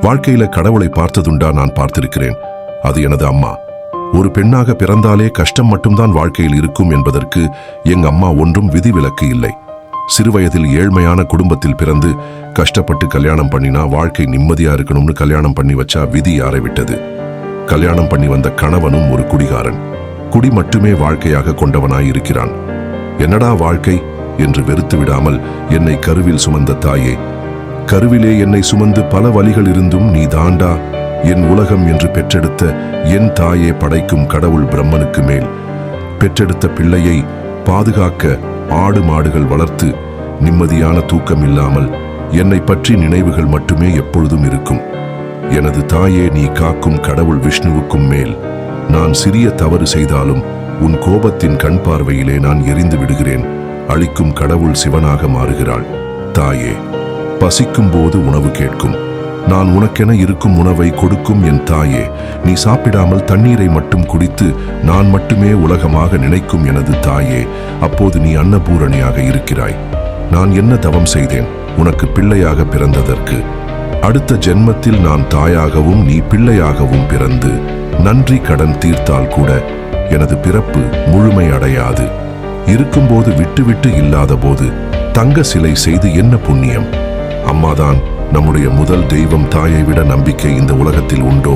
வாழ்க்கையில கடவுளை பார்த்ததுண்டா? நான் பார்த்திருக்கிறேன். அது எனது அம்மா. ஒரு பெண்ணாக பிறந்தாலே கஷ்டம் மட்டும்தான் வாழ்க்கையில் இருக்கும் என்பதற்கு எங்க அம்மா ஒன்றும் விதிவிலக்கு இல்லை. சிறுவயதில் ஏழ்மையான குடும்பத்தில் பிறந்து கஷ்டப்பட்டு கல்யாணம் பண்ணினா வாழ்க்கை நிம்மதியா இருக்கணும்னு கல்யாணம் பண்ணி வச்சா விதி யாரை விட்டது. கல்யாணம் பண்ணி வந்த கணவனும் ஒரு குடிகாரன். குடி மட்டுமே வாழ்க்கையாக கொண்டவனாய் இருக்கிறான். என்னடா வாழ்க்கை என்று வெறுத்து விடாமல் என்னை கருவில் சுமந்த தாயே, கருவிலே என்னை சுமந்து பல வழிகள் இருந்தும் நீ தாண்டா என் உலகம் என்று பெற்றெடுத்த என் தாயே, படைக்கும் கடவுள் பிரம்மனுக்கு மேல் பெற்றெடுத்த பிள்ளையை பாதுகாக்க ஆடு மாடுகள் வளர்த்து நிம்மதியான தூக்கம் இல்லாமல் என்னை பற்றி நினைவுகள் மட்டுமே எப்பொழுதும் இருக்கும். எனது தாயே, நீ காக்கும் கடவுள் விஷ்ணுவுக்கும் மேல் நான் சிறிய தவறு செய்தாலும் உன் கோபத்தின் கண் பார்வையிலே நான் எரிந்து விடுகிறேன். அழிக்கும் கடவுள் சிவனாக மாறுகிறாள். தாயே, பசிக்கும் போது உணவு கேட்கும், நான் உனக்கென இருக்கும் உணவை கொடுக்கும் என் தாயே, நீ சாப்பிடாமல் தண்ணீரை மட்டும் குடித்து நான் மட்டுமே உலகமாக நினைக்கும் எனது தாயே, அப்போது நீ அன்னபூரணியாக இருக்கிறாய். நான் என்ன தவம் செய்தேன் உனக்கு பிள்ளையாக பிறந்ததற்கு? அடுத்த ஜென்மத்தில் நான் தாயாகவும் நீ பிள்ளையாகவும் பிறந்து நன்றி கடன் தீர்த்தால் கூட எனது பிறப்பு முழுமை அடையாது. இருக்கும்போது விட்டு விட்டு இல்லாத போது தங்க சிலை செய்து என்ன புண்ணியம்? அம்மாதான் நம்முடைய முதல் தெய்வம். தாயை விட நம்பிக்கை இந்த உலகத்தில் உண்டோ?